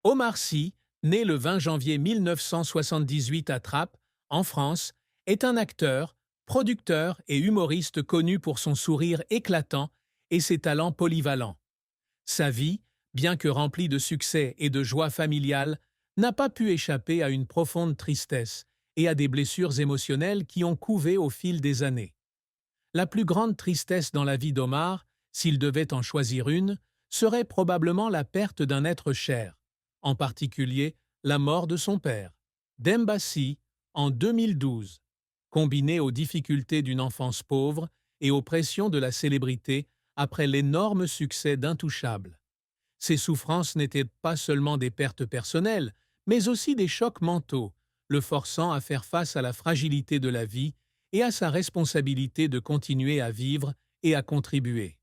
Omar Sy, né le 20 janvier 1978 à Trappes, en France, est un acteur, producteur et humoriste connu pour son sourire éclatant et ses talents polyvalents. Sa vie, bien que remplie de succès et de joie familiale, n'a pas pu échapper à une profonde tristesse et à des blessures émotionnelles qui ont couvé au fil des années. La plus grande tristesse dans la vie d'Omar, s'il devait en choisir une, serait probablement la perte d'un être cher, en particulier la mort de son père, Demba Sy, en 2012. Combinée aux difficultés d'une enfance pauvre et aux pressions de la célébrité après l'énorme succès d'Intouchables. Ces souffrances n'étaient pas seulement des pertes personnelles, mais aussi des chocs mentaux, le forçant à faire face à la fragilité de la vie et à sa responsabilité de continuer à vivre et à contribuer.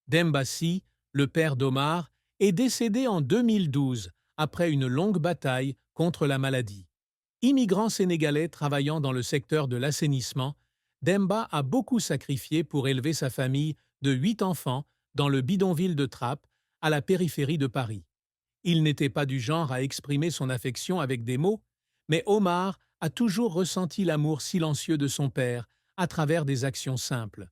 Demba Sy, le père d'Omar, est décédé en 2012 après une longue bataille contre la maladie. Immigrant sénégalais travaillant dans le secteur de l'assainissement, Demba a beaucoup sacrifié pour élever sa famille de 8 enfants dans le bidonville de Trappes, à la périphérie de Paris. Il n'était pas du genre à exprimer son affection avec des mots, mais Omar a toujours ressenti l'amour silencieux de son père à travers des actions simples,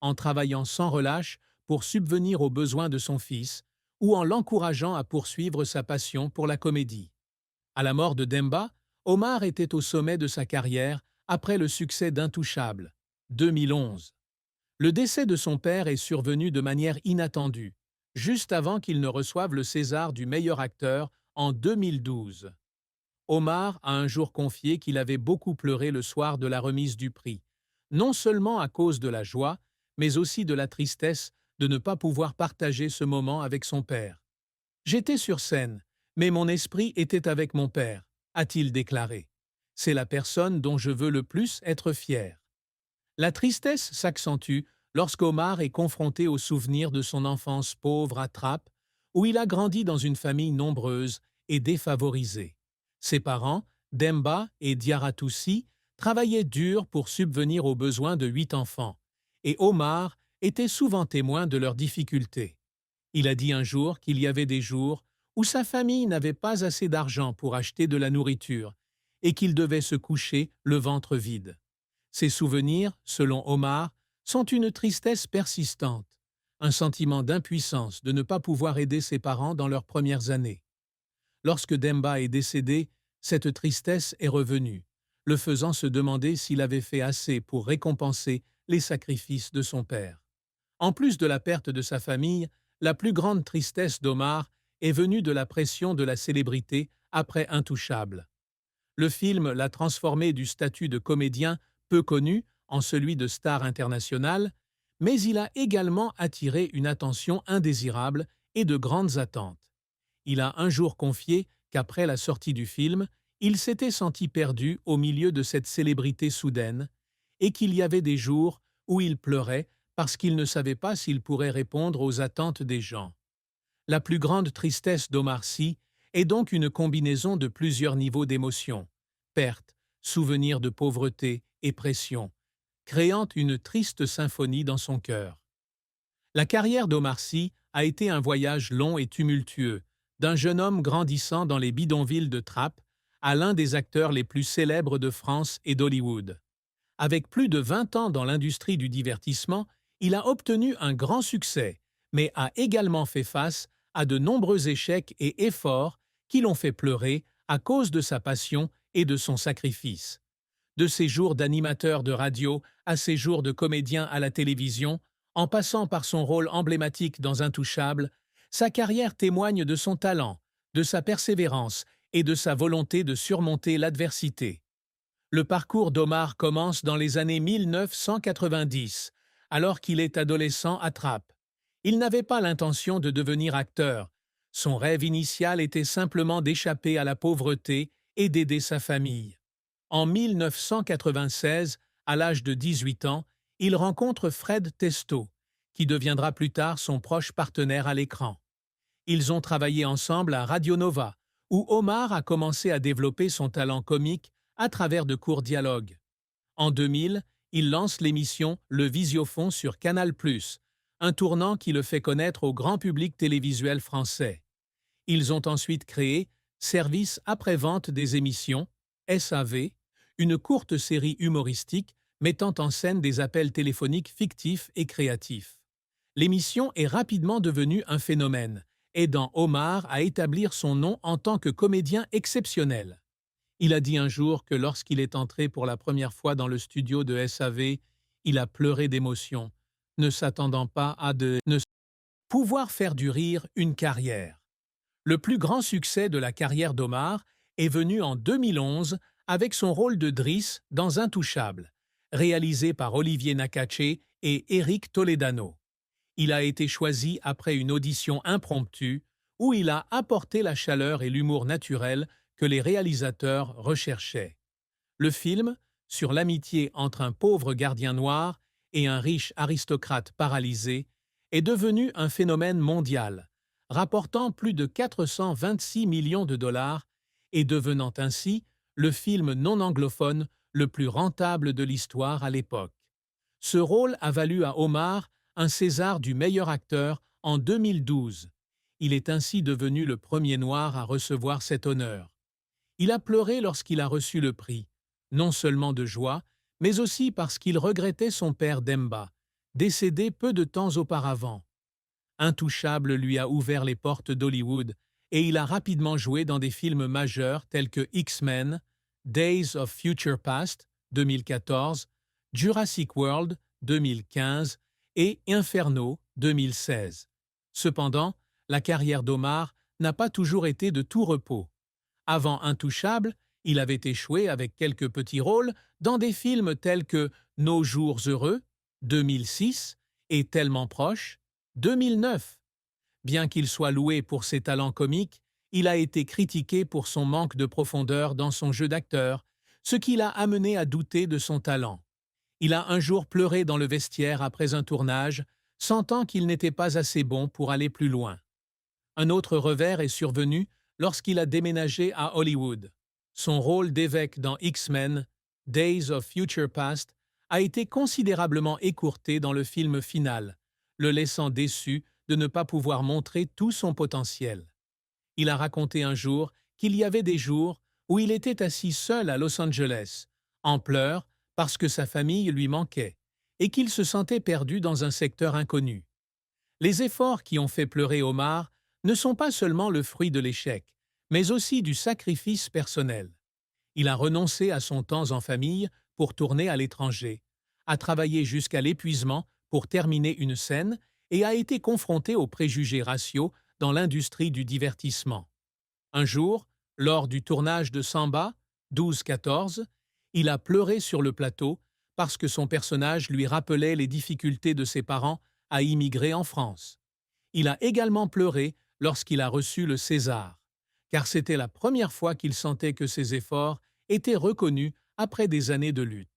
en travaillant sans relâche pour subvenir aux besoins de son fils ou en l'encourageant à poursuivre sa passion pour la comédie. À la mort de Demba, Omar était au sommet de sa carrière après le succès d'Intouchables, 2011. Le décès de son père est survenu de manière inattendue, juste avant qu'il ne reçoive le César du meilleur acteur en 2012. Omar a un jour confié qu'il avait beaucoup pleuré le soir de la remise du prix, non seulement à cause de la joie, mais aussi de la tristesse de ne pas pouvoir partager ce moment avec son père. J'étais sur scène, mais mon esprit était avec mon père, a-t-il déclaré. C'est la personne dont je veux le plus être fier. La tristesse s'accentue lorsqu'Omar est confronté au souvenir de son enfance pauvre à Trappes, où il a grandi dans une famille nombreuse et défavorisée. Ses parents, Demba et Diaratou Sy, travaillaient dur pour subvenir aux besoins de 8 enfants, et Omar était souvent témoin de leurs difficultés. Il a dit un jour qu'il y avait des jours où sa famille n'avait pas assez d'argent pour acheter de la nourriture et qu'il devait se coucher le ventre vide. Ces souvenirs, selon Omar, sont une tristesse persistante, un sentiment d'impuissance de ne pas pouvoir aider ses parents dans leurs premières années. Lorsque Demba est décédé, cette tristesse est revenue, le faisant se demander s'il avait fait assez pour récompenser les sacrifices de son père. En plus de la perte de sa famille, la plus grande tristesse d'Omar est venue de la pression de la célébrité après Intouchables. Le film l'a transformé du statut de comédien peu connu en celui de star international, mais il a également attiré une attention indésirable et de grandes attentes. Il a un jour confié qu'après la sortie du film, il s'était senti perdu au milieu de cette célébrité soudaine et qu'il y avait des jours où il pleurait parce qu'il ne savait pas s'il pourrait répondre aux attentes des gens. La plus grande tristesse d'Omar Sy est donc une combinaison de plusieurs niveaux d'émotions, perte, souvenir de pauvreté et pression, créant une triste symphonie dans son cœur. La carrière d'Omar Sy a été un voyage long et tumultueux, d'un jeune homme grandissant dans les bidonvilles de Trappes à l'un des acteurs les plus célèbres de France et d'Hollywood. Avec plus de 20 ans dans l'industrie du divertissement, il a obtenu un grand succès, mais a également fait face à de nombreux échecs et efforts qui l'ont fait pleurer à cause de sa passion et de son sacrifice. De ses jours d'animateur de radio à ses jours de comédien à la télévision, en passant par son rôle emblématique dans Intouchables, sa carrière témoigne de son talent, de sa persévérance et de sa volonté de surmonter l'adversité. Le parcours d'Omar commence dans les années 1990, alors qu'il est adolescent à Trappes. Il n'avait pas l'intention de devenir acteur. Son rêve initial était simplement d'échapper à la pauvreté et d'aider sa famille. En 1996, à l'âge de 18 ans, il rencontre Fred Testo, qui deviendra plus tard son proche partenaire à l'écran. Ils ont travaillé ensemble à Radio Nova, où Omar a commencé à développer son talent comique à travers de courts dialogues. En 2000, il lance l'émission Le Visiofond sur Canal+, un tournant qui le fait connaître au grand public télévisuel français. Ils ont ensuite créé Service après-vente des émissions, SAV, une courte série humoristique mettant en scène des appels téléphoniques fictifs et créatifs. L'émission est rapidement devenue un phénomène, aidant Omar à établir son nom en tant que comédien exceptionnel. Il a dit un jour que lorsqu'il est entré pour la première fois dans le studio de SAV, il a pleuré d'émotion, ne s'attendant pas à ne pouvoir faire du rire une carrière. Le plus grand succès de la carrière d'Omar est venu en 2011 avec son rôle de Driss dans Intouchable, réalisé par Olivier Nakache et Eric Toledano. Il a été choisi après une audition impromptue où il a apporté la chaleur et l'humour naturel que les réalisateurs recherchaient. Le film, sur l'amitié entre un pauvre gardien noir et un riche aristocrate paralysé, est devenu un phénomène mondial, rapportant plus de 426 millions de dollars et devenant ainsi le film non anglophone le plus rentable de l'histoire à l'époque. Ce rôle a valu à Omar un César du meilleur acteur en 2012. Il est ainsi devenu le premier noir à recevoir cet honneur. Il a pleuré lorsqu'il a reçu le prix, non seulement de joie, mais aussi parce qu'il regrettait son père Demba, décédé peu de temps auparavant. Intouchable lui a ouvert les portes d'Hollywood et il a rapidement joué dans des films majeurs tels que X-Men, Days of Future Past 2014, Jurassic World 2015 et Inferno 2016. Cependant, la carrière d'Omar n'a pas toujours été de tout repos. Avant Intouchable, il avait échoué avec quelques petits rôles dans des films tels que Nos jours heureux 2006 et Tellement proche 2009. Bien qu'il soit loué pour ses talents comiques, il a été critiqué pour son manque de profondeur dans son jeu d'acteur, ce qui l'a amené à douter de son talent. Il a un jour pleuré dans le vestiaire après un tournage, sentant qu'il n'était pas assez bon pour aller plus loin. Un autre revers est survenu lorsqu'il a déménagé à Hollywood. Son rôle d'évêque dans X-Men, Days of Future Past, a été considérablement écourté dans le film final, le laissant déçu de ne pas pouvoir montrer tout son potentiel. Il a raconté un jour qu'il y avait des jours où il était assis seul à Los Angeles, en pleurs parce que sa famille lui manquait, et qu'il se sentait perdu dans un secteur inconnu. Les efforts qui ont fait pleurer Omar ne sont pas seulement le fruit de l'échec, mais aussi du sacrifice personnel. Il a renoncé à son temps en famille pour tourner à l'étranger, a travaillé jusqu'à l'épuisement pour terminer une scène et a été confronté aux préjugés raciaux dans l'industrie du divertissement. Un jour, lors du tournage de Samba, 12-14, il a pleuré sur le plateau parce que son personnage lui rappelait les difficultés de ses parents à immigrer en France. Il a également pleuré lorsqu'il a reçu le César, car c'était la première fois qu'il sentait que ses efforts étaient reconnus après des années de lutte.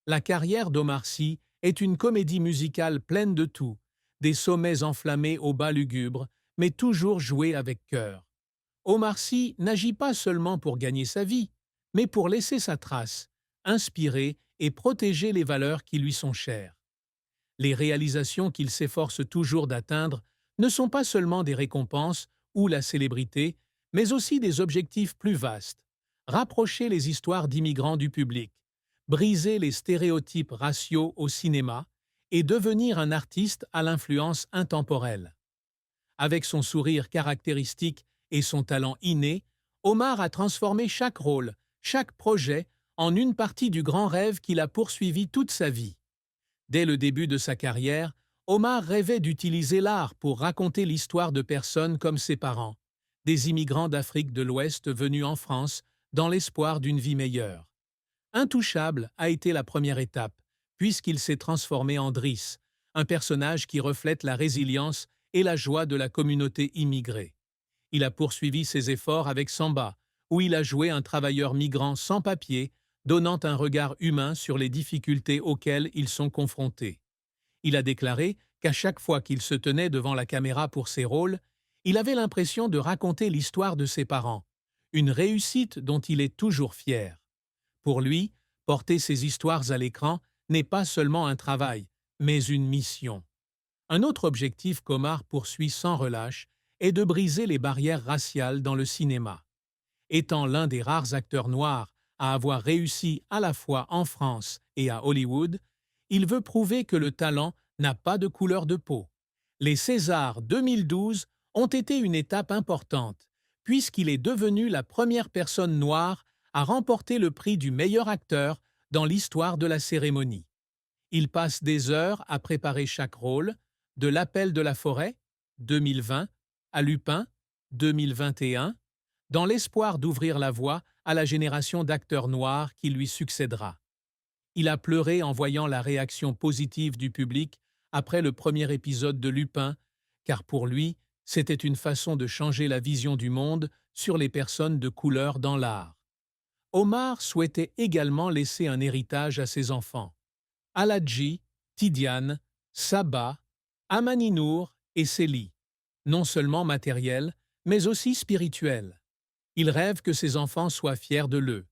La carrière d'Omar Sy est une comédie musicale pleine de tout, des sommets enflammés aux bas lugubres, mais toujours joués avec cœur. Omar Sy n'agit pas seulement pour gagner sa vie, mais pour laisser sa trace, inspirer et protéger les valeurs qui lui sont chères. Les réalisations qu'il s'efforce toujours d'atteindre ne sont pas seulement des récompenses ou la célébrité, mais aussi des objectifs plus vastes. Rapprocher les histoires d'immigrants du public, briser les stéréotypes raciaux au cinéma et devenir un artiste à l'influence intemporelle. Avec son sourire caractéristique et son talent inné, Omar a transformé chaque rôle, chaque projet, en une partie du grand rêve qu'il a poursuivi toute sa vie. Dès le début de sa carrière, Omar rêvait d'utiliser l'art pour raconter l'histoire de personnes comme ses parents, des immigrants d'Afrique de l'Ouest venus en France dans l'espoir d'une vie meilleure. Intouchable a été la première étape, puisqu'il s'est transformé en Driss, un personnage qui reflète la résilience et la joie de la communauté immigrée. Il a poursuivi ses efforts avec Samba, où il a joué un travailleur migrant sans papier, donnant un regard humain sur les difficultés auxquelles ils sont confrontés. Il a déclaré qu'à chaque fois qu'il se tenait devant la caméra pour ses rôles, il avait l'impression de raconter l'histoire de ses parents, une réussite dont il est toujours fier. Pour lui, porter ces histoires à l'écran n'est pas seulement un travail, mais une mission. Un autre objectif qu'Omar poursuit sans relâche est de briser les barrières raciales dans le cinéma. Étant l'un des rares acteurs noirs à avoir réussi à la fois en France et à Hollywood, il veut prouver que le talent n'a pas de couleur de peau. Les Césars 2012 ont été une étape importante, puisqu'il est devenu la première personne noire à remporter le prix du meilleur acteur dans l'histoire de la cérémonie. Il passe des heures à préparer chaque rôle, de L'Appel de la forêt, 2020, à Lupin, 2021, dans l'espoir d'ouvrir la voie à la génération d'acteurs noirs qui lui succédera. Il a pleuré en voyant la réaction positive du public après le premier épisode de Lupin, car pour lui, c'était une façon de changer la vision du monde sur les personnes de couleur dans l'art. Omar souhaitait également laisser un héritage à ses enfants. Aladji, Tidiane, Saba, Amani Nour et Célie, non seulement matériel, mais aussi spirituel. Il rêve que ses enfants soient fiers de l'eux.